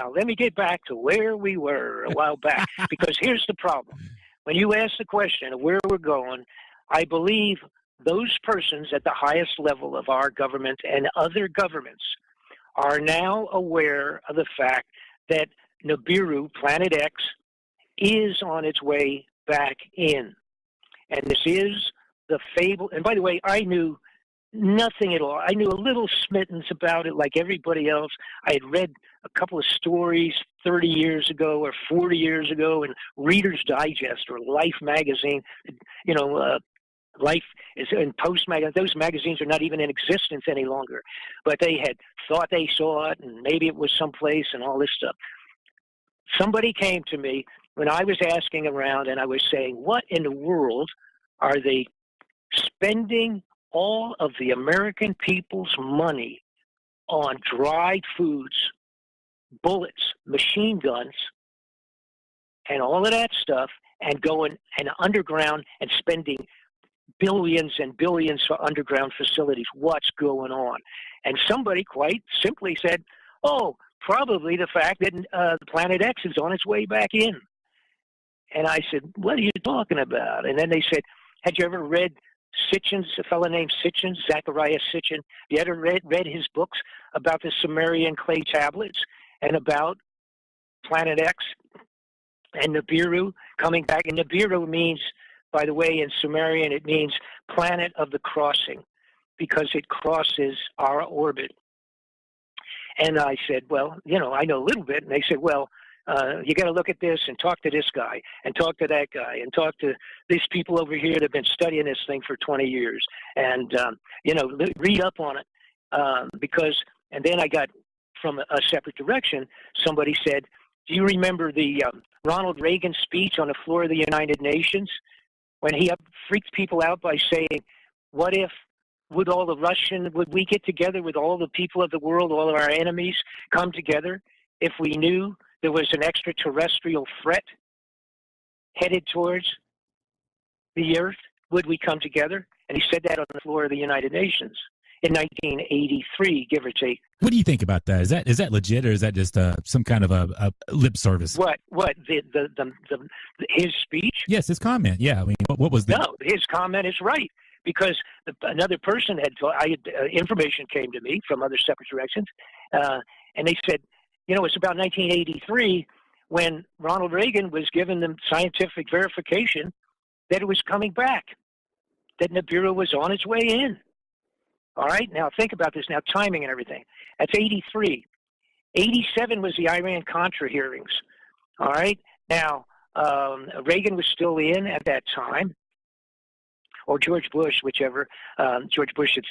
let me get back to where we were a while back, because here's the problem. When you ask the question of where we're going, I believe those persons at the highest level of our government and other governments are now aware of the fact that Nibiru, Planet X, is on its way back in. And this is the fable. And by the way, I knew nothing at all. I knew a little smittens about it like everybody else. I had read a couple of stories 30 years ago or 40 years ago in Reader's Digest or Life magazine. Life is in Post magazine. Those magazines are not even in existence any longer. But they had thought they saw it, and maybe it was someplace and all this stuff. Somebody came to me when I was asking around, and I was saying, what in the world are they spending all of the American people's money on dried foods, bullets, machine guns, and all of that stuff, and going and underground and spending billions and billions for underground facilities? What's going on? And somebody quite simply said, oh, probably the fact that Planet X is on its way back in. And I said, what are you talking about? And then they said, had you ever read Sitchin's, a fellow named Sitchin, Zachariah Sitchin? You ever read his books about the Sumerian clay tablets and about Planet X and Nibiru coming back? And Nibiru means, by the way, in Sumerian, it means planet of the crossing, because it crosses our orbit. And I said, well, I know a little bit. And they said, well, you got to look at this and talk to this guy and talk to that guy and talk to these people over here that have been studying this thing for 20 years and, read up on it. And then I got from a separate direction, somebody said, do you remember the Ronald Reagan speech on the floor of the United Nations when he freaked people out by saying, what if, would we get together with all the people of the world, all of our enemies, come together if we knew there was an extraterrestrial threat headed towards the Earth? Would we come together? And he said that on the floor of the United Nations in 1983, give or take. What do you think about that? Is that legit, or is that just some kind of a lip service? What his speech? Yes, his comment. Yeah, I mean, what was that? No, his comment is right. Because another person information came to me from other separate directions, and they said, it's about 1983 when Ronald Reagan was given the scientific verification that it was coming back, that Nibiru was on its way in. All right, now think about this, now timing and everything. That's 83. 87 was the Iran-Contra hearings. All right, now Reagan was still in at that time, or George Bush, whichever. George Bush, it's,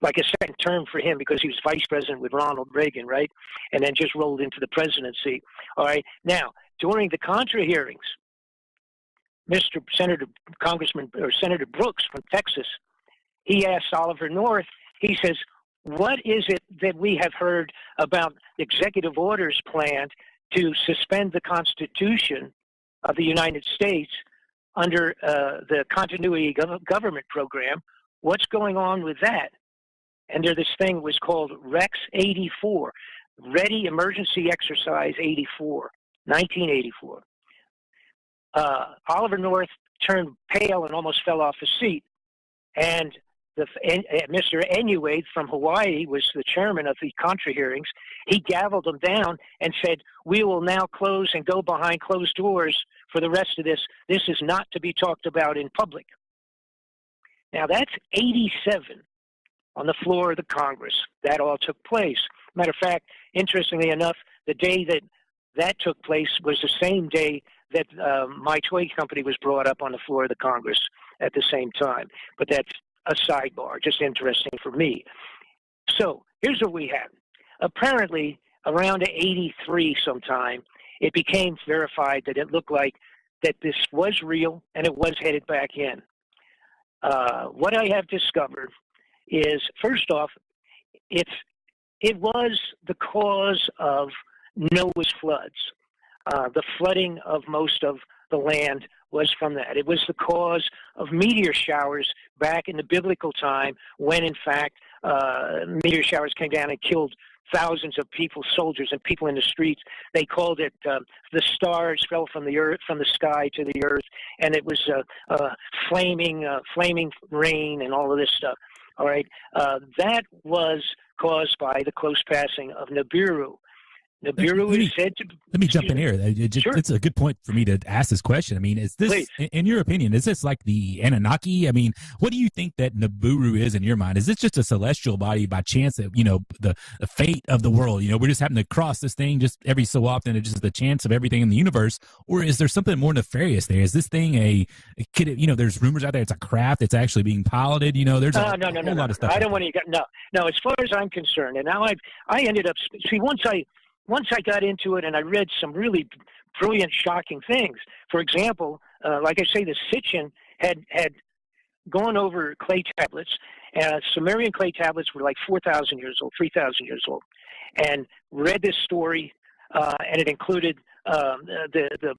like a second term for him because he was vice president with Ronald Reagan, right? And then just rolled into the presidency. All right. Now, during the Contra hearings, Senator Brooks from Texas, he asked Oliver North, he says, what is it that we have heard about executive orders planned to suspend the Constitution of the United States under the continuity government program? What's going on with that? And there, this thing was called Rex 84, Ready Emergency Exercise 84, 1984. Oliver North turned pale and almost fell off his seat. And Mr. Enuade from Hawaii was the chairman of the Contra hearings. He gavelled them down and said, we will now close and go behind closed doors for the rest of this. This is not to be talked about in public. Now, that's 87 on the floor of the Congress. That all took place. Matter of fact, interestingly enough, the day that took place was the same day that my toy company was brought up on the floor of the Congress at the same time. But that's a sidebar, just interesting for me. So here's what we have. Apparently, around 83 sometime, it became verified that it looked like that this was real and it was headed back in. What I have discovered is, first off, it was the cause of Noah's floods. The flooding of most of the land was from that. It was the cause of meteor showers back in the biblical time when, in fact, meteor showers came down and killed thousands of people, soldiers and people in the streets. They called it the stars fell from the earth, from the sky to the earth, and it was flaming rain and all of this stuff. All right, that was caused by the close passing of Nibiru. Nibiru is said to. Let me jump in here. Sure. It's a good point for me to ask this question. I mean, is this, Please. in your opinion, is this like the Anunnaki? I mean, what do you think that Nibiru is in your mind? Is this just a celestial body by chance that, the fate of the world? We're just having to cross this thing just every so often. It's just the chance of everything in the universe. Or is there something more nefarious there? Is this thing there's rumors out there it's a craft that's actually being piloted? There's a whole lot of stuff. I don't want to get, no, as far as I'm concerned. And now I ended up, see, once I got into it and I read some really brilliant, shocking things. For example, like I say, the Sitchin had gone over clay tablets. Sumerian clay tablets were like 4,000 years old, 3,000 years old, and read this story, and it included the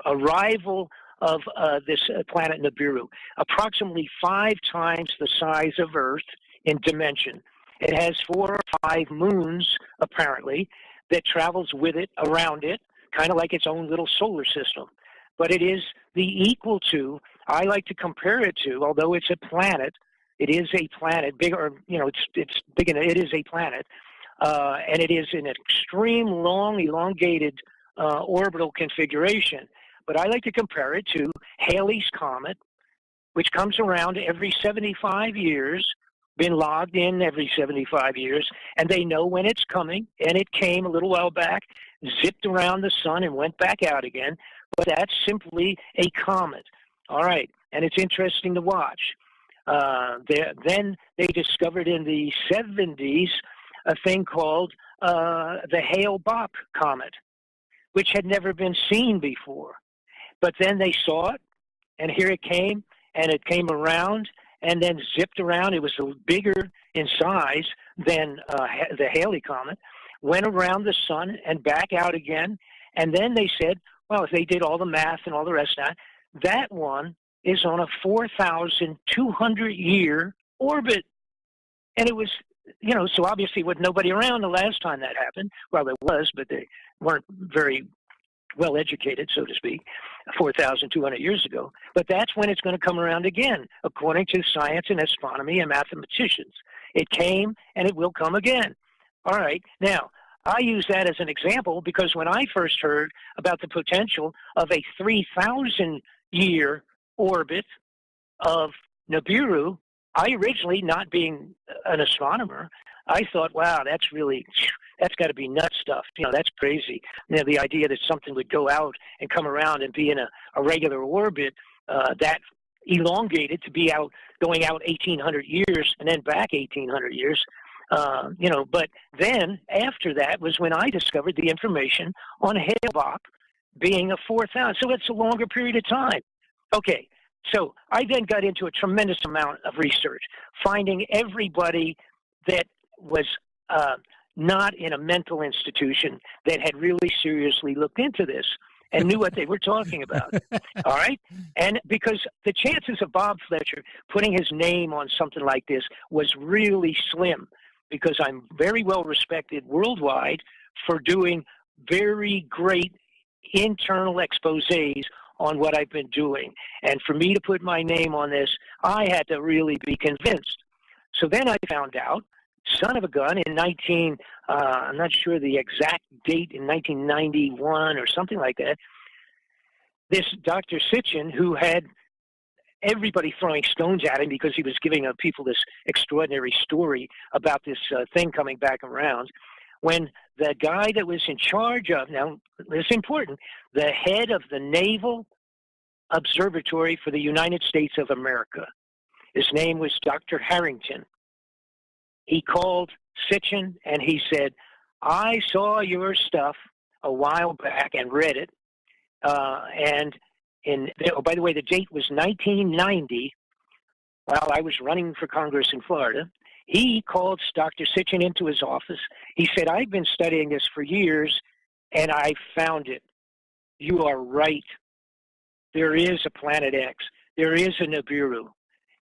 arrival of this planet Nibiru, approximately 5 times the size of Earth in dimension. It has 4 or 5 moons, apparently, that travels with it, around it, kind of like its own little solar system. But it is the equal to, I like to compare it to, although it's a planet, it is a planet, big, or, it's big enough, it is a planet, and it is in an extreme long, elongated orbital configuration. But I like to compare it to Halley's Comet, which comes around every 75 years, been logged in every 75 years, and they know when it's coming, and it came a little while back, zipped around the sun and went back out again, but that's simply a comet. All right, and it's interesting to watch. Then they discovered in the 70s a thing called the Hale-Bopp comet, which had never been seen before. But then they saw it, and here it came, and it came around, and then zipped around. It was bigger in size than the Halley Comet, went around the sun and back out again. And then they said, well, if they did all the math and all the rest of that, that one is on a 4,200-year orbit. And it was, so obviously with nobody around the last time that happened. Well, there was, but they weren't very well educated, so to speak, 4,200 years ago. But that's when it's going to come around again, according to science and astronomy and mathematicians. It came and it will come again. All right. Now, I use that as an example because when I first heard about the potential of a 3,000-year orbit of Nibiru, I originally, not being an astronomer, I thought, wow, that's got to be nut stuff. That's crazy. The idea that something would go out and come around and be in a regular orbit that elongated to be going out 1,800 years and then back 1,800 years. But then after that was when I discovered the information on Hale-Bopp being a 4,000. So it's a longer period of time. Okay. So I then got into a tremendous amount of research, finding everybody that was not in a mental institution that had really seriously looked into this and knew what they were talking about. All right? And because the chances of Bob Fletcher putting his name on something like this was really slim, because I'm very well respected worldwide for doing very great internal exposés on what I've been doing. And for me to put my name on this, I had to really be convinced. So then I found out, son of a gun, in I'm not sure the exact date, in 1991 or something like that, this Dr. Sitchin, who had everybody throwing stones at him because he was giving people this extraordinary story about this thing coming back around, when the guy that was in charge of, now this is important, the head of the Naval Observatory for the United States of America, his name was Dr. Harrington. He called Sitchin and he said, I saw your stuff a while back and read it. By the way, the date was 1990, while I was running for Congress in Florida. He called Dr. Sitchin into his office. He said, I've been studying this for years, and I found it. You are right. There is a Planet X. There is a Nibiru.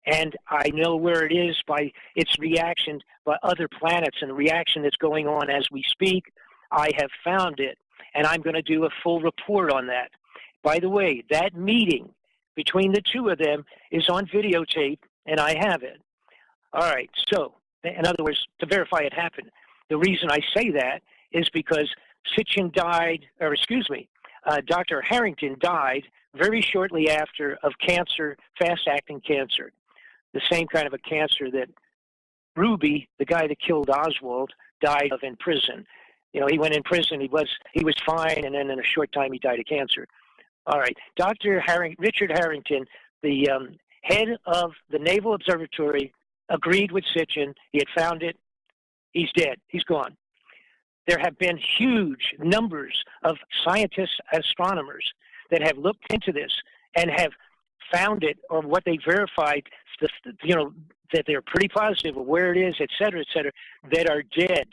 And I know where it is by its reaction by other planets and the reaction that's going on as we speak. I have found it, and I'm going to do a full report on that. By the way, that meeting between the two of them is on videotape, and I have it. All right, so in other words, to verify it happened. The reason I say that is because Dr. Harrington died very shortly after of cancer, fast-acting cancer, the same kind of a cancer that Ruby, the guy that killed Oswald, died of in prison. You know, he went in prison, he was fine, and then in a short time he died of cancer. All right, Richard Harrington, the head of the Naval Observatory, agreed with Sitchin. He had found it. He's dead. He's gone. There have been huge numbers of scientists, astronomers that have looked into this and have found it, or what they verified, that they're pretty positive of where it is, et cetera, that are dead.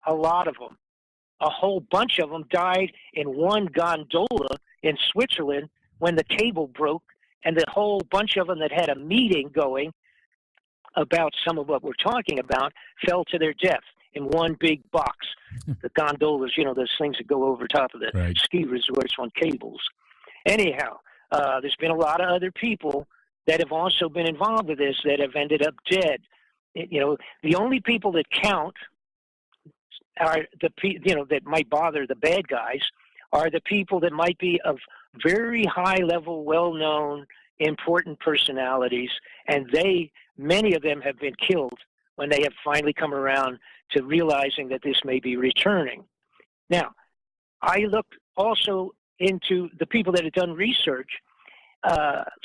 A lot of them. A whole bunch of them died in one gondola in Switzerland when the cable broke, and the whole bunch of them that had a meeting going about some of what we're talking about fell to their death in one big box. The gondolas, those things that go over top of the ski resorts on cables. Anyhow, there's been a lot of other people that have also been involved with this that have ended up dead. The only people that count are that might bother the bad guys are the people that might be of very high level, well-known, important personalities, and many of them have been killed when they have finally come around to realizing that this may be returning. Now, I looked also into the people that have done research.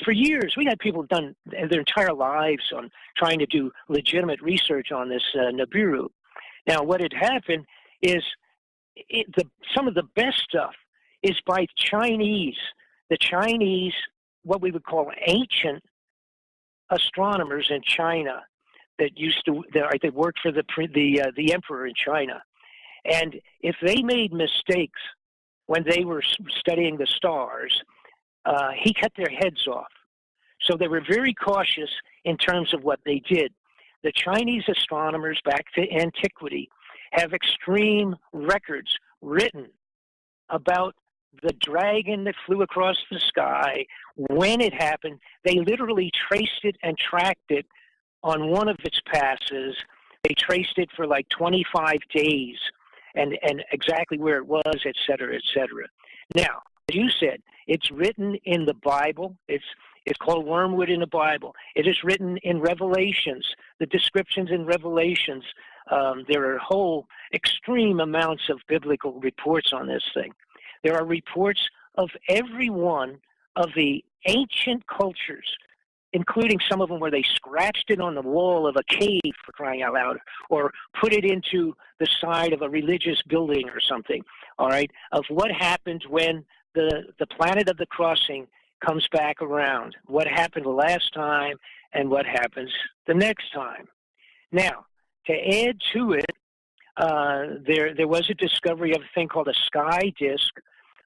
For years, we had people have done their entire lives on trying to do legitimate research on this Nibiru. Now, what had happened is some of the best stuff is by Chinese. The Chinese, what we would call ancient astronomers in China that worked for the emperor in China. And if they made mistakes when they were studying the stars, he cut their heads off. So they were very cautious in terms of what they did. The Chinese astronomers back to antiquity have extreme records written about the dragon that flew across the sky, when it happened. They literally traced it and tracked it on one of its passes. They traced it for like 25 days and exactly where it was, et cetera, et cetera. Now, as you said, it's written in the Bible. It's called Wormwood in the Bible. It is written in Revelations, the descriptions in Revelations. There are whole extreme amounts of biblical reports on this thing. There are reports of every one of the ancient cultures, including some of them where they scratched it on the wall of a cave, for crying out loud, or put it into the side of a religious building or something, all right, of what happens when the planet of the crossing comes back around, what happened the last time and what happens the next time. Now, to add to it, there was a discovery of a thing called a sky disk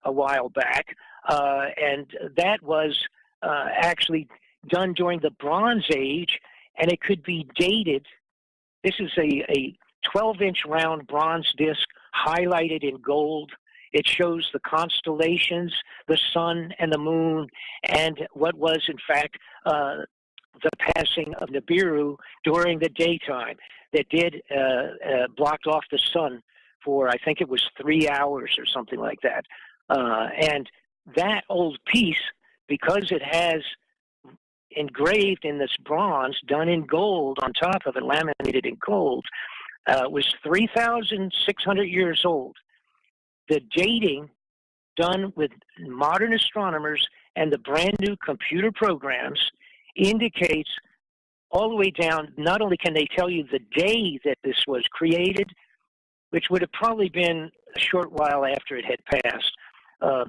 a while back, and that was actually done during the Bronze Age, and it could be dated. This is a 12-inch round bronze disc highlighted in gold. It shows the constellations, the sun and the moon, and what was, in fact, the passing of Nibiru during the daytime that did blocked off the sun for, I think it was 3 hours or something like that. And that old piece, because it has engraved in this bronze, done in gold on top of it, laminated in gold, was 3,600 years old. The dating done with modern astronomers and the brand new computer programs indicates all the way down. Not only can they tell you the day that this was created, which would have probably been a short while after it had passed,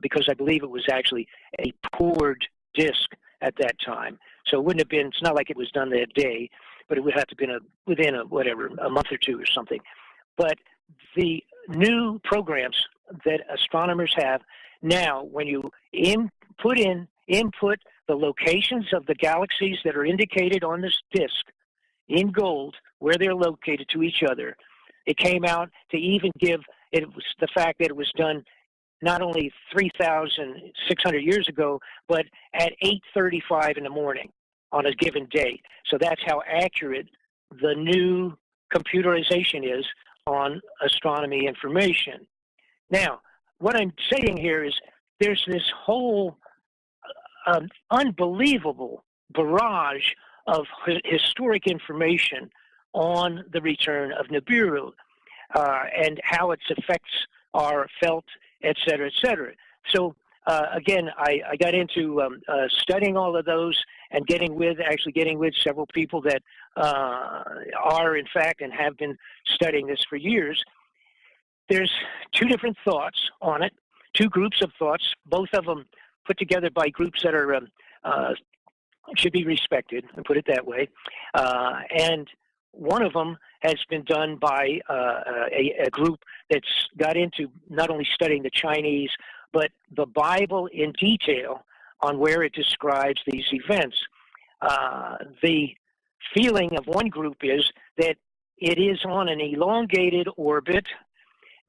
because I believe it was actually a poured disk at that time. So it wouldn't have been, it's not like it was done that day, but it would have to have been within a month or two or something. But the new programs that astronomers have now, when you input the locations of the galaxies that are indicated on this disk in gold, where they're located to each other. It came out to even give it was the fact that it was done not only 3,600 years ago, but at 8:35 in the morning on a given day. So that's how accurate the new computerization is on astronomy information. Now, what I'm saying here is there's this whole unbelievable barrage of historic information on the return of Nibiru and how its effects are felt, et cetera, et cetera. So again, I got into studying all of those and getting with several people that are, in fact, and have been studying this for years. There's two different thoughts on it, two groups of thoughts, both of them put together by groups that are should be respected, and put it that way. And one of them has been done by a group that's got into not only studying the Chinese, but the Bible in detail on where it describes these events. The feeling of one group is that it is on an elongated orbit,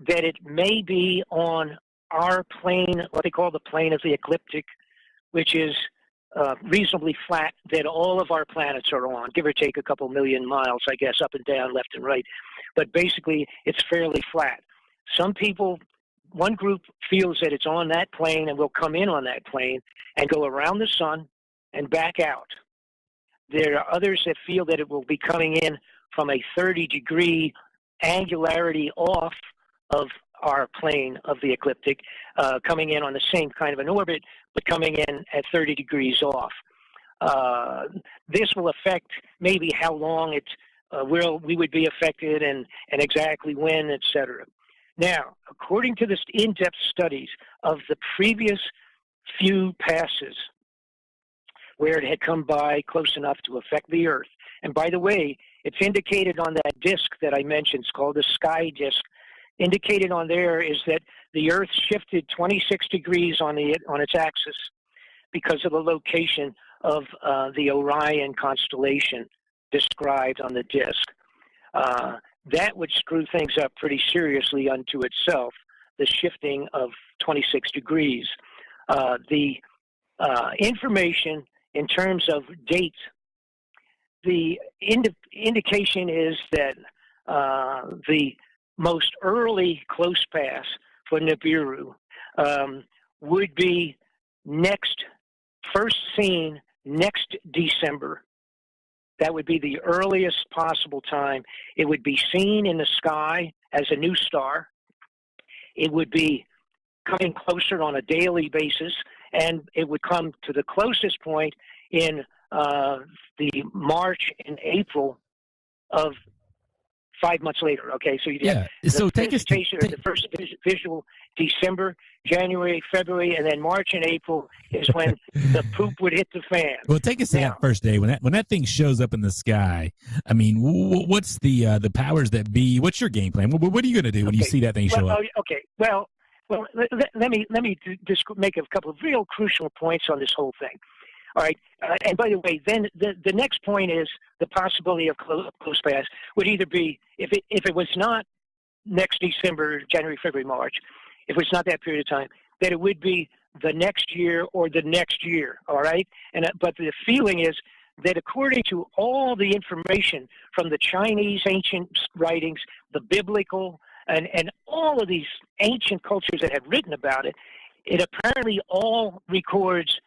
that it may be on our plane, what they call the plane of the ecliptic, which is reasonably flat, that all of our planets are on, give or take a couple million miles, I guess, up and down, left and right. But basically, it's fairly flat. Some people, one group feels that it's on that plane and will come in on that plane and go around the sun and back out. There are others that feel that it will be coming in from a 30-degree angularity off of our plane of the ecliptic, coming in on the same kind of an orbit, but coming in at 30 degrees off. This will affect maybe how long we would be affected and exactly when, et cetera. Now, according to this in-depth studies of the previous few passes where it had come by close enough to affect the Earth, and by the way, it's indicated on that disk that I mentioned, it's called the sky disk. Indicated on there is that the Earth shifted 26 degrees on its axis because of the location of the Orion constellation described on the disk. That would screw things up pretty seriously unto itself, the shifting of 26 degrees. The information in terms of dates, the indication is that the most early close pass for Nibiru would be first seen next December. That would be the earliest possible time. It would be seen in the sky as a new star. It would be coming closer on a daily basis, and it would come to the closest point in the March and April of 5 months later. Okay, so you have the first visual December, January, February, and then March and April is when the poop would hit the fan. Well, take us to that first day when that thing shows up in the sky. I mean, what's the powers that be? What's your game plan? What are you going to do when you see that thing show up? Okay, well, let me just make a couple of real crucial points on this whole thing. All right, and by the way, then the next point is the possibility of close pass would either be, if it was not next December, January, February, March, if it's not that period of time, that it would be the next year or the next year, all right? But the feeling is that according to all the information from the Chinese ancient writings, the biblical, and all of these ancient cultures that have written about it, it apparently all records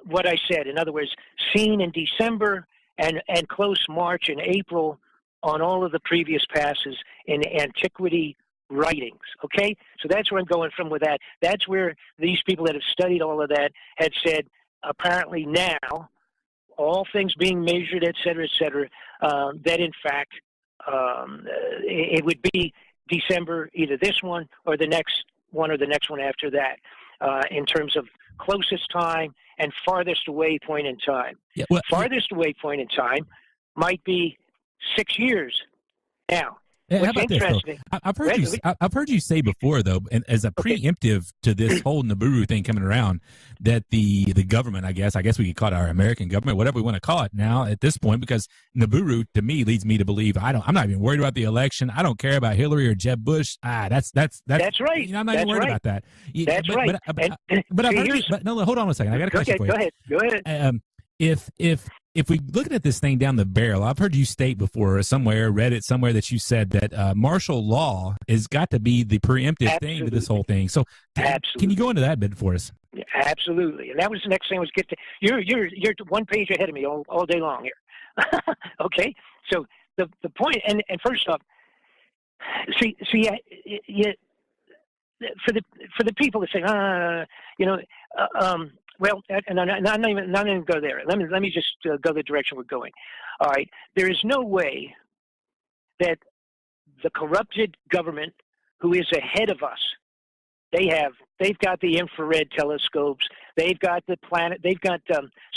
what I said. In other words, seen in December and close March and April on all of the previous passes in antiquity writings. Okay? So that's where I'm going from with that. That's where these people that have studied all of that had said, apparently now, all things being measured, et cetera, that in fact it would be December, either this one or the next one after that, in terms of closest time and farthest away point in time. Yeah, well, farthest away point in time might be 6 years. Now, How What's about this though? interesting? I've heard you say before though, and as a Okay. preemptive to this whole Nibiru thing coming around, that the government, I guess we could call it our American government, whatever we want to call it now at this point, because Nibiru to me leads me to believe I'm not even worried about the election. I don't care about Hillary or Jeb Bush. That's right. I'm not even worried about that. That's right. But I've See, heard you. But no, hold on a second. I got a question for you. Go ahead. If we looking at this thing down the barrel, I've heard you state before somewhere, read it somewhere that you said that martial law has got to be the preemptive thing to this whole thing. So, can you go into that bit for us? Yeah, absolutely. And that was the next thing I was get to. You're 1 page ahead of me all day long here. Okay. So the point, and first off, see, for the people that say, well, and I'm not even go there. Let me just go the direction we're going. All right. There is no way that the corrupted government, who is ahead of us, they've got the infrared telescopes, they've got the planet, they've got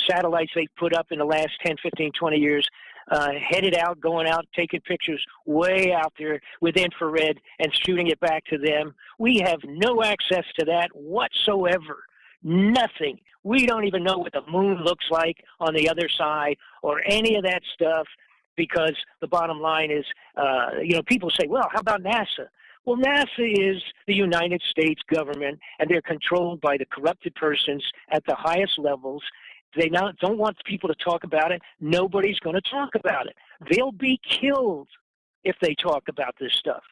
satellites they've put up in the last 10, 15, 20 years, headed out, going out, taking pictures way out there with infrared and shooting it back to them. We have no access to that whatsoever. Nothing. We don't even know what the moon looks like on the other side or any of that stuff, because the bottom line is, people say, well, how about NASA? Well, NASA is the United States government, and they're controlled by the corrupted persons at the highest levels. They don't want people to talk about it. Nobody's going to talk about it. They'll be killed if they talk about this stuff.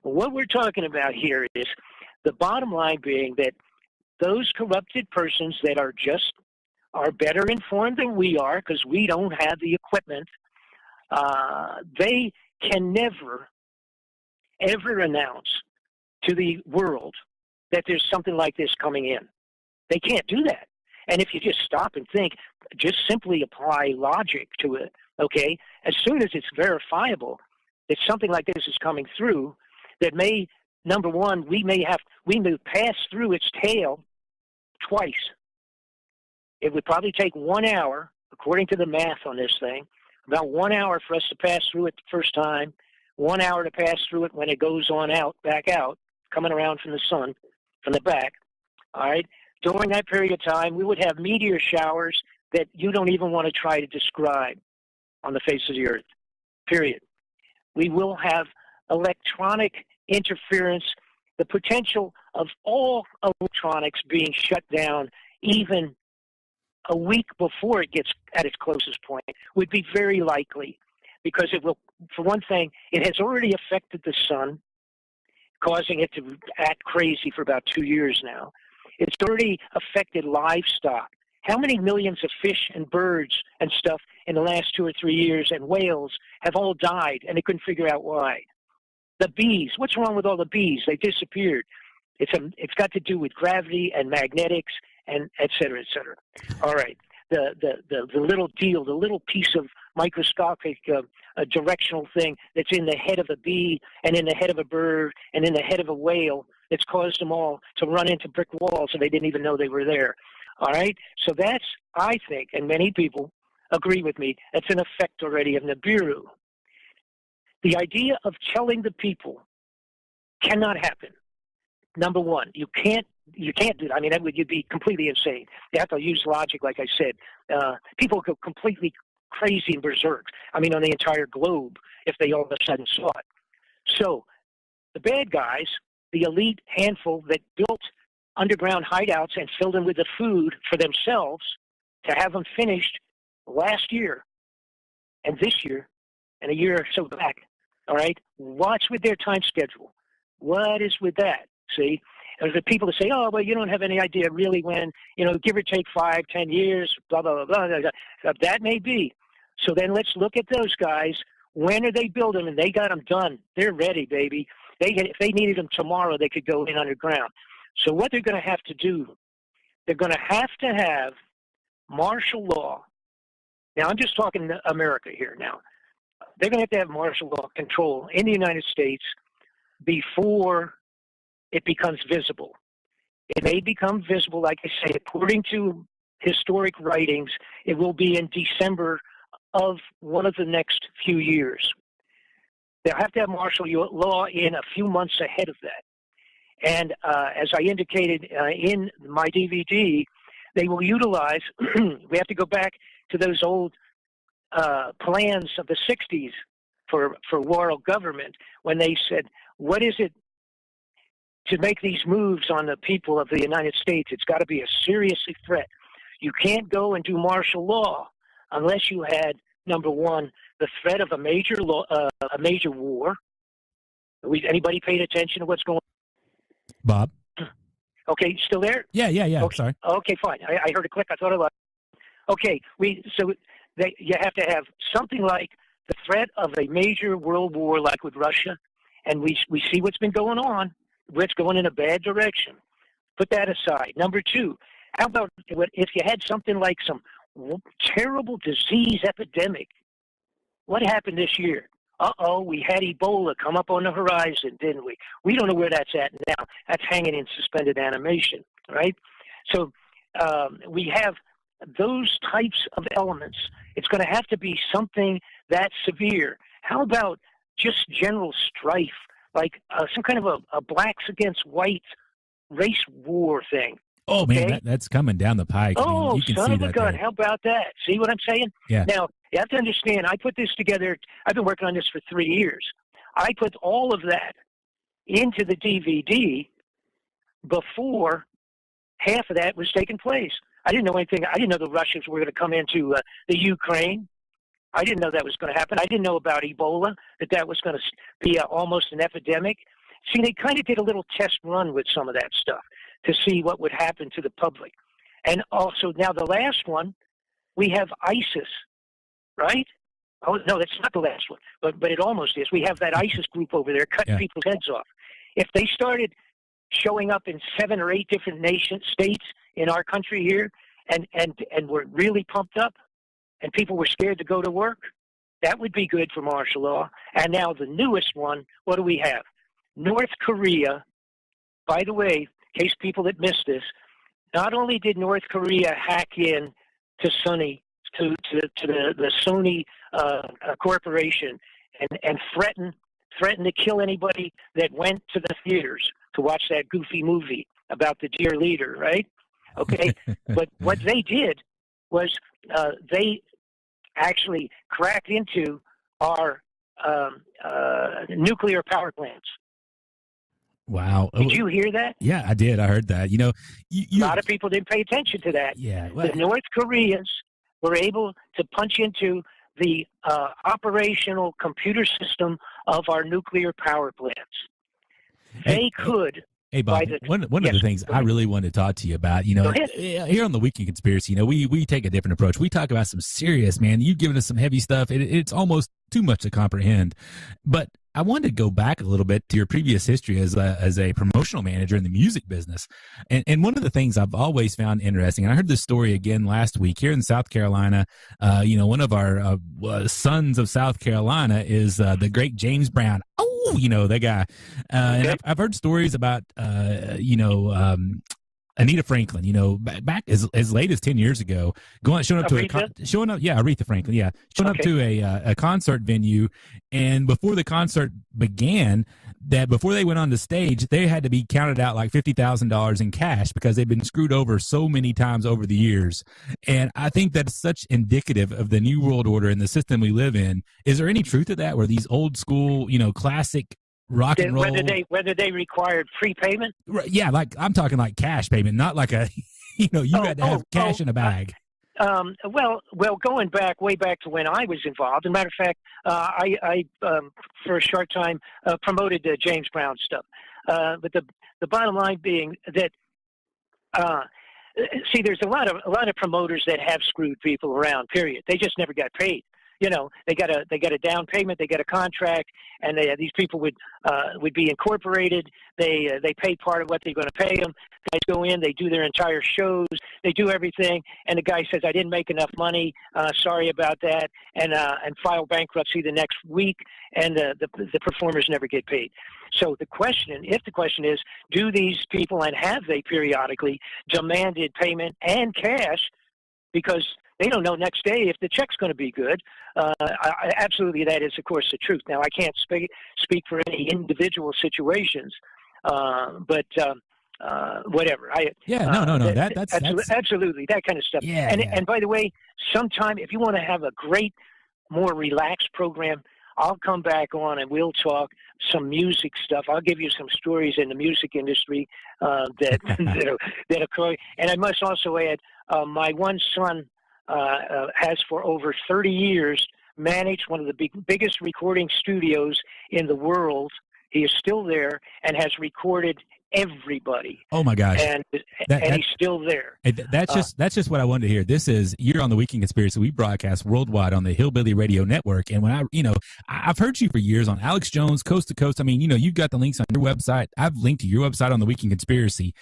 What we're talking about here is the bottom line being that those corrupted persons that are better informed than we are, because we don't have the equipment, they can never, ever announce to the world that there's something like this coming in. They can't do that. And if you just stop and think, just simply apply logic to it, okay, as soon as it's verifiable that something like this is coming through, that may, number one, we may pass through its tail twice. It would probably take 1 hour, according to the math on this thing, about 1 hour for us to pass through it the first time, 1 hour to pass through it when it goes on out, back out, coming around from the sun, from the back. All right. During that period of time, we would have meteor showers that you don't even want to try to describe on the face of the earth, period. We will have electronic interference, the potential of all electronics being shut down even a week before it gets at its closest point would be very likely, because it will, for one thing, it has already affected the sun, causing it to act crazy for about 2 years now. It's already affected livestock. How many millions of fish and birds and stuff in the last 2 or 3 years, and whales, have all died, and they couldn't figure out why? The bees, what's wrong with all the bees? They disappeared. It's got to do with gravity and magnetics and et cetera, et cetera. All right. The little deal, the little piece of microscopic directional thing that's in the head of a bee and in the head of a bird and in the head of a whale that's caused them all to run into brick walls and they didn't even know they were there. All right? So that's, I think, and many people agree with me, that's an effect already of Nibiru. The idea of telling the people cannot happen. Number one, you can't do that. I mean, you'd be completely insane. You have to use logic, like I said. People go completely crazy and berserk. I mean, on the entire globe, if they all of a sudden saw it. So the bad guys, the elite handful that built underground hideouts and filled them with the food for themselves to have them finished last year and this year and a year or so back, all right? What's with their time schedule? What is with that? See? And the people that say, oh, well, you don't have any idea really when, give or take 5, 10 years, blah, blah, blah, blah, blah. That may be. So then let's look at those guys. When are they building? And they got them done. They're ready, baby. If they needed them tomorrow, they could go in underground. So what they're going to have to do, they're going to have martial law. Now, I'm just talking America here now. They're going to have martial law control in the United States before it becomes visible. It may become visible, like I say, according to historic writings, it will be in December of one of the next few years. They'll have to have martial law in a few months ahead of that. And as I indicated in my DVD, they will utilize, we have to go back to those old plans of the 60s for world government when they said, what is it to make these moves on the people of the United States? It's got to be a serious threat. You can't go and do martial law unless you had, number one, the threat of a major war. Anybody paid attention to what's going on? Bob? Okay, still there? Yeah. Okay. Sorry. Okay, fine. I heard a click. I thought I lost. Okay, you have to have something like the threat of a major world war like with Russia, and we see what's been going on. It's going in a bad direction. Put that aside. Number two, how about if you had something like some terrible disease epidemic? What happened this year? We had Ebola come up on the horizon, didn't we? We don't know where that's at now. That's hanging in suspended animation, right? So we have those types of elements. It's going to have to be something that severe. How about just general strife, like some kind of a blacks against whites race war thing? Oh, okay? Man, that's coming down the pike. Oh, you can son see of a that gun. there. How about that? See what I'm saying? Yeah. Now, you have to understand, I put this together. I've been working on this for 3 years. I put all of that into the DVD before half of that was taking place. I didn't know anything. I didn't know the Russians were going to come into the Ukraine. I didn't know that was going to happen. I didn't know about Ebola, that was going to be almost an epidemic. See, they kind of did a little test run with some of that stuff to see what would happen to the public. And also, now the last one, we have ISIS, right? Oh, no, that's not the last one, but it almost is. We have that ISIS group over there cutting people's heads off. If they started showing up in 7 or 8 different states in our country here and were really pumped up and people were scared to go to work, that would be good for martial law. And now the newest one, what do we have? North Korea, by the way, in case people that missed this, not only did North Korea hack in to Sony, to the Sony corporation and threaten to kill anybody that went to the theaters to watch that goofy movie about the dear leader, right? Okay, but what they did was they actually cracked into our nuclear power plants. Wow. Did you hear that? Yeah, I did. I heard that. A lot of people didn't pay attention to that. Yeah. The North Koreans were able to punch into the operational computer system of our nuclear power plants. They could. Hey, Bob, one of the things I really wanted to talk to you about, here on the Weekend Conspiracy, we take a different approach. We talk about some serious, man. You've given us some heavy stuff. It's almost too much to comprehend. But I wanted to go back a little bit to your previous history as a promotional manager in the music business. And one of the things I've always found interesting, and I heard this story again last week here in South Carolina, one of our sons of South Carolina is the great James Brown. That guy. And I've heard stories about, Anita Franklin, back as late as 10 years ago, showing up Aretha Franklin, showing up to a concert venue, and before the concert began, before they went on the stage, they had to be counted out like $50,000 in cash because they've been screwed over so many times over the years. And I think that's such indicative of the new world order and the system we live in. Is there any truth to that, where these old school, classic rock and roll, whether they required prepayment? Yeah, like I'm talking like cash payment, not like a had to have cash in a bag. Well, going way back to when I was involved. As a matter of fact, I for a short time promoted James Brown stuff. But the bottom line being that see, there's a lot of promoters that have screwed people around. Period. They just never got paid. They got a down payment, they got a contract, and these people would be incorporated. They pay part of what they're going to pay them. Guys go in, they do their entire shows, they do everything, and the guy says, "I didn't make enough money. Sorry about that," and file bankruptcy the next week, and the performers never get paid. So the question is, do these people, and have they periodically demanded payment and cash? Because they don't know next day if the check's going to be good. Absolutely, that is, of course, the truth. Now, I can't speak for any individual situations, but whatever. No. That's absolutely that kind of stuff. Yeah, and by the way, sometime if you want to have a great, more relaxed program, I'll come back on and we'll talk some music stuff. I'll give you some stories in the music industry that occur. And I must also add, my one son has for over 30 years managed one of the biggest recording studios in the world. He is still there and has recorded everybody. Oh my gosh! And he's still there. That's just what I wanted to hear. You're on the Weekend Conspiracy. We broadcast worldwide on the Hillbilly Radio Network. And when I've heard you for years on Alex Jones, Coast to Coast. I mean, you've got the links on your website. I've linked to your website on the Weekend Conspiracy.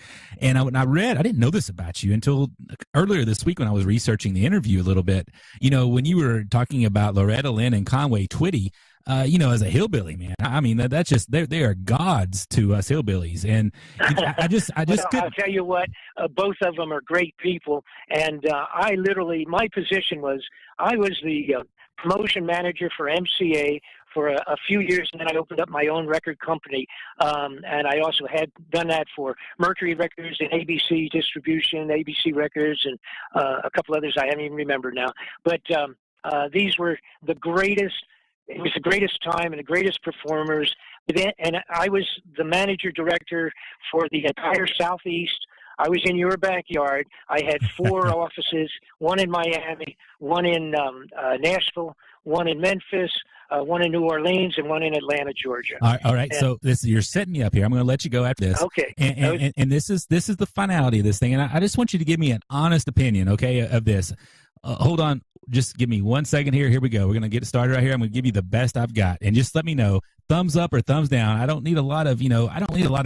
And when I didn't know this about you until earlier this week when I was researching the interview a little bit. When you were talking about Loretta Lynn and Conway Twitty. As a hillbilly, man, I mean, that's just, they are gods to us hillbillies. And I just I'll tell you what, both of them are great people. And my position was, I was the promotion manager for MCA for a few years, and then I opened up my own record company. And I also had done that for Mercury Records and ABC Distribution, ABC Records, and a couple others I haven't even remembered now. But these were the greatest. It was the greatest time and the greatest performers. And I was the manager director for the entire Southeast. I was in your backyard. I had 4 offices, one in Miami, one in Nashville, one in Memphis, one in New Orleans, and one in Atlanta, Georgia. All right. So you're setting me up here. I'm going to let you go after this. Okay. And this is the finality of this thing. And I just want you to give me an honest opinion, okay, of this. Hold on. Just give me 1 second here. Here we go. We're going to get started right here. I'm going to give you the best I've got. And just let me know, thumbs up or thumbs down. I don't need a lot of,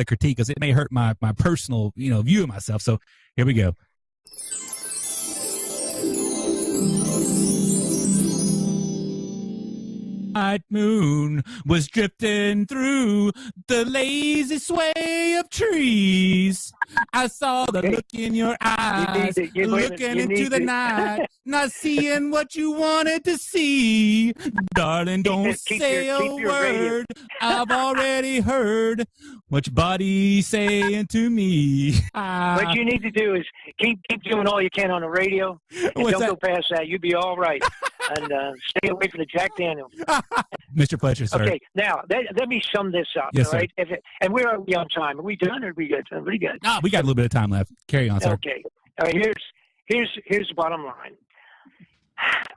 critique because it may hurt my personal, view of myself. So here we go. Night moon was drifting through the lazy sway of trees. I saw the look in your eyes, looking into the night, not seeing what you wanted to see. Darling, don't say a word. I've already heard what your body's saying to me. What you need to do is keep doing all you can on the radio, and don't go past that. You'll be all right. And stay away from the Jack Daniels. Mr. Fletcher, sir. Okay, now let me sum this up. Yes, all right? And where are we on time? Are we done or are we good? Pretty good. No, we got a little bit of time left. Carry on, sir. Okay. All right, here's the bottom line.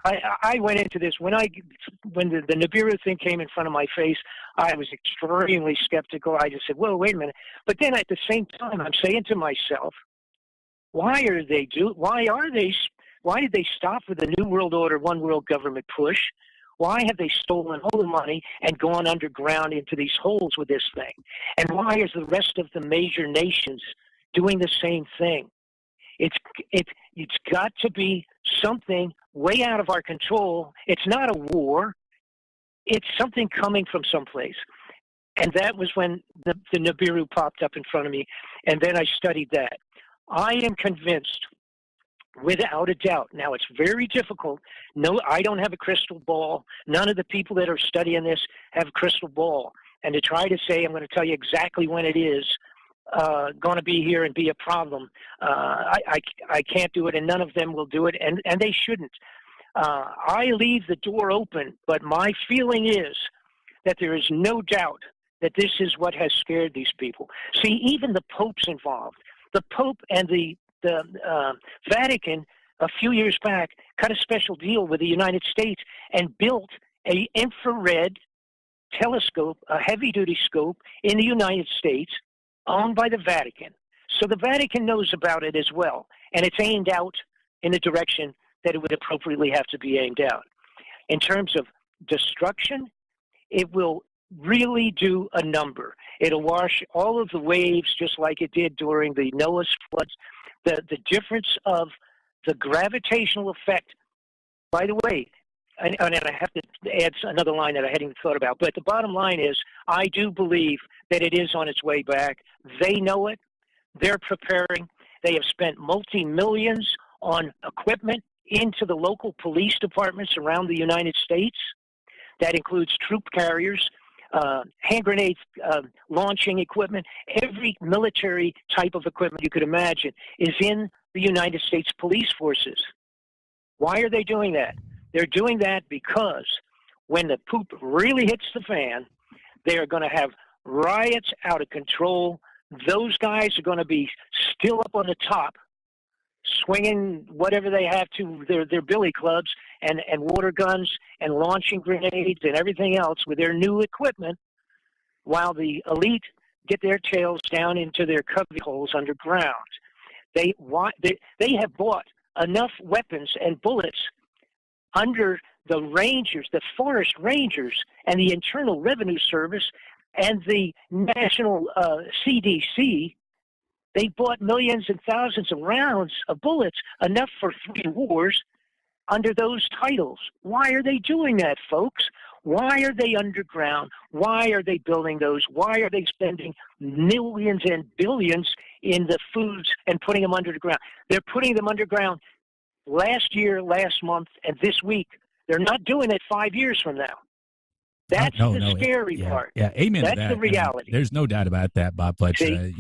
I went into this when the Nibiru thing came in front of my face. I was extremely skeptical. I just said, "Whoa, wait a minute!" But then at the same time, I'm saying to myself, "Why did they stop with the New World Order, One World Government push? Why have they stolen all the money and gone underground into these holes with this thing? And why is the rest of the major nations doing the same thing? It's got to be something way out of our control. It's not a war. It's something coming from someplace." And that was when the Nibiru popped up in front of me, and then I studied that. I am convinced, without a doubt. Now, it's very difficult. No, I don't have a crystal ball. None of the people that are studying this have a crystal ball. And to try to say, I'm going to tell you exactly when it is going to be here and be a problem, I can't do it, and none of them will do it, and they shouldn't. I leave the door open, but my feeling is that there is no doubt that this is what has scared these people. See, even the Pope's involved. The Pope and the Vatican a few years back cut a special deal with the United States and built a infrared telescope, a heavy-duty scope in the United States owned by the Vatican. So the Vatican knows about it as well, and it's aimed out in the direction that it would appropriately have to be aimed out. In terms of destruction, it will really do a number. It'll wash all of the waves just like it did during the Noah's floods. The difference of the gravitational effect, by the way, and I have to add another line that I hadn't even thought about, but the bottom line is I do believe that it is on its way back. They know it. They're preparing. They have spent multi-millions on equipment into the local police departments around the United States. That includes troop carriers, hand grenades, launching equipment. Every military type of equipment you could imagine is in the United States police forces. Why are they doing that? They're doing that because when the poop really hits the fan, they are going to have riots out of control. Those guys are going to be still up on the top, swinging whatever they have to, their billy clubs and water guns and launching grenades and everything else with their new equipment, while the elite get their tails down into their cubby holes underground. They have bought enough weapons and bullets under the rangers, the forest rangers, and the Internal Revenue Service and the National CDC. They bought millions and thousands of rounds of bullets, enough for 3 wars, under those titles. Why are they doing that, folks? Why are they underground? Why are they building those? Why are they spending millions and billions in the foods and putting them under the ground? They're putting them underground last year, last month, and this week. They're not doing it 5 years from now. That's the scary part. Yeah, amen. That's to that. the reality. I mean, there's no doubt about that, Bob Fletcher. I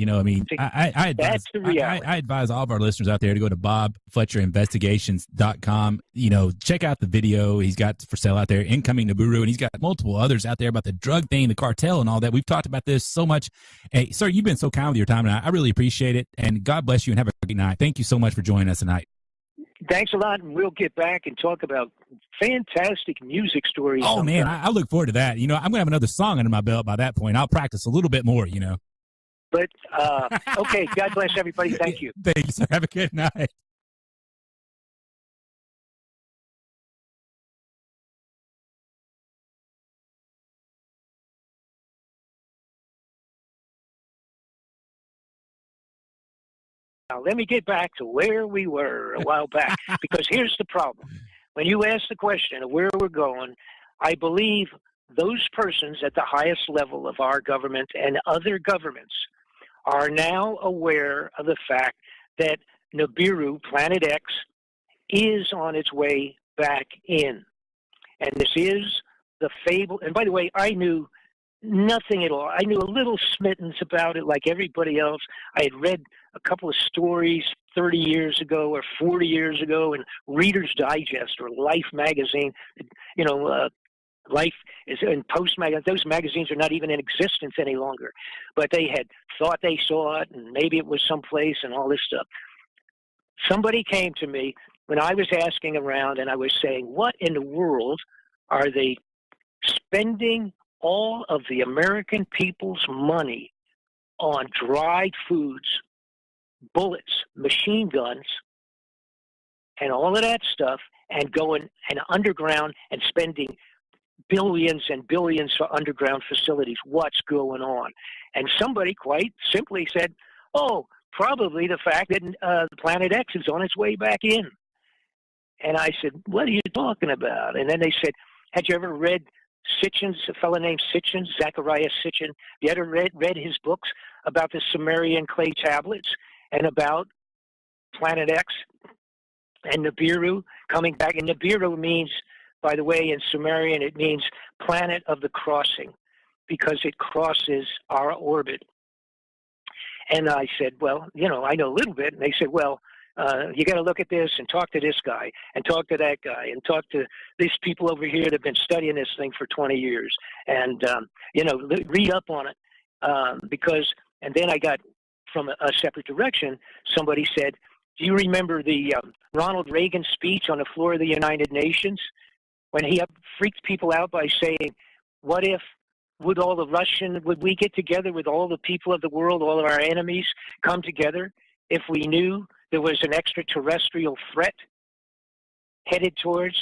advise, that's the reality. I advise all of our listeners out there to go to BobFletcherInvestigations.com. Check out the video he's got for sale out there, Incoming Nibiru, and he's got multiple others out there about the drug thing, the cartel, and all that. We've talked about this so much. Hey, sir, you've been so kind with your time, and I really appreciate it. And God bless you, and have a great night. Thank you so much for joining us tonight. Thanks a lot, and we'll get back and talk about fantastic music stories. Oh, man, I look forward to that. I'm going to have another song under my belt by that point. I'll practice a little bit more, But, okay, God bless everybody. Thank you. Thanks, sir. Have a good night. Now, let me get back to where we were a while back, because here's the problem. When you ask the question of where we're going, I believe those persons at the highest level of our government and other governments are now aware of the fact that Nibiru, Planet X, is on its way back in. And this is the fable. And by the way, I knew nothing at all. I knew a little smittens about it like everybody else. I had read a couple of stories 30 years ago or 40 years ago in Reader's Digest or Life magazine. Life is in Post magazine. Those magazines are not even in existence any longer. But they had thought they saw it, and maybe it was someplace and all this stuff. Somebody came to me when I was asking around, and I was saying, what in the world are they spending all of the American people's money on dried foods, bullets, machine guns, and all of that stuff, and going and underground and spending billions and billions for underground facilities? What's going on? And somebody quite simply said, oh, probably the fact that Planet X is on its way back in. And I said, what are you talking about? And then they said, had you ever read Sitchin's, a fellow named Sitchin, Zachariah Sitchin? You ever read his books about the Sumerian clay tablets and about Planet X and Nibiru coming back? And Nibiru means, by the way, in Sumerian, it means planet of the crossing, because it crosses our orbit. And I said, well, I know a little bit. And they said, well, you got to look at this and talk to this guy and talk to that guy and talk to these people over here that have been studying this thing for 20 years and, read up on it. And then I got from a separate direction, somebody said, do you remember the Ronald Reagan speech on the floor of the United Nations when he freaked people out by saying, what if, would we get together with all the people of the world, all of our enemies come together if we knew there was an extraterrestrial threat headed towards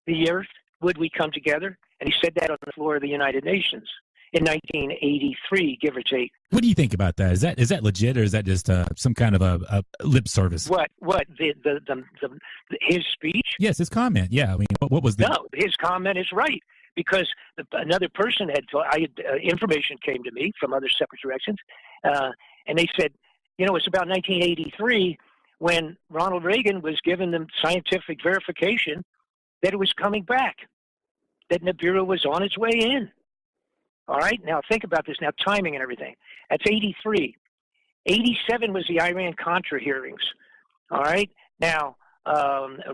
the Earth? Would we come together? And he said that on the floor of the United Nations in 1983, give or take. What do you think about that? Is that legit, or is that just some kind of a lip service? What his speech? Yes, his comment. Yeah, I mean, what was the? No, his comment is right, because another person had information came to me from other separate directions, and they said, it's about 1983 when Ronald Reagan was given the scientific verification that it was coming back, that Nibiru was on its way in. All right, now think about this, now timing and everything. That's 83. 87 was the Iran-Contra hearings. All right, now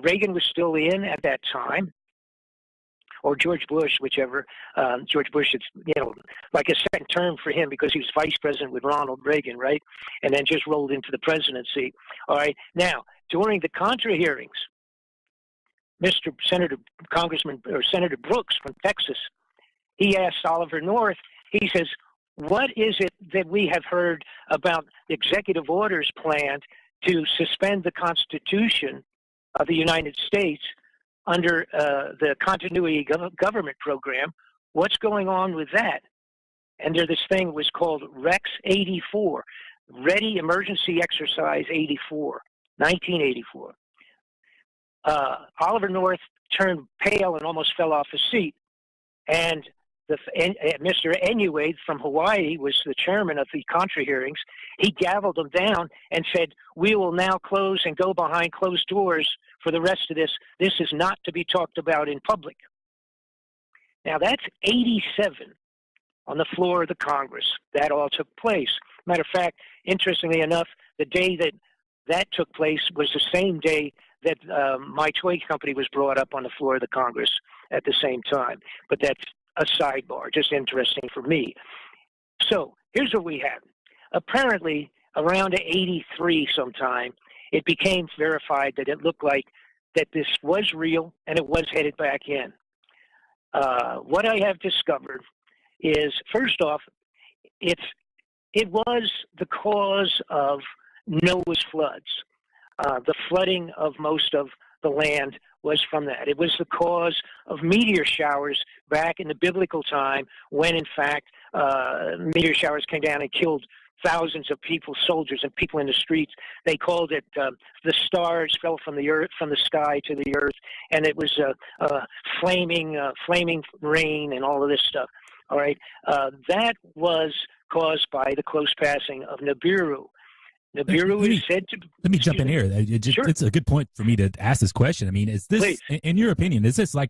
Reagan was still in at that time, or George Bush, whichever. George Bush, it's, like a second term for him because he was vice president with Ronald Reagan, right? And then just rolled into the presidency. All right, now, during the Contra hearings, Senator Brooks from Texas, he asked Oliver North, he says, what is it that we have heard about executive orders planned to suspend the Constitution of the United States under the Continuity Government Program? What's going on with that? And there, this thing was called Rex 84, Ready Emergency Exercise 84, 1984. Oliver North turned pale and almost fell off his seat. And Mr. Enuade from Hawaii was the chairman of the Contra hearings. He gavelled them down and said, we will now close and go behind closed doors for the rest of this. This is not to be talked about in public. Now, that's 87 on the floor of the Congress. That all took place. Matter of fact, interestingly enough, the day that took place was the same day that my toy company was brought up on the floor of the Congress at the same time. But that's a sidebar, just interesting for me. So here's what we have. Apparently, around 83 sometime, it became verified that it looked like that this was real and it was headed back in. What I have discovered is, first off, it was the cause of Noah's floods. The flooding of most of the land was from that. It was the cause of meteor showers back in the biblical time when, in fact, meteor showers came down and killed thousands of people, soldiers and people in the streets. They called it the stars fell from the earth, from the sky to the earth, and it was flaming rain and all of this stuff. All right, that was caused by the close passing of Nibiru. Nibiru is said to... Let me jump in here. Sure. It's a good point for me to ask this question. I mean, is this, Please. in your opinion, is this like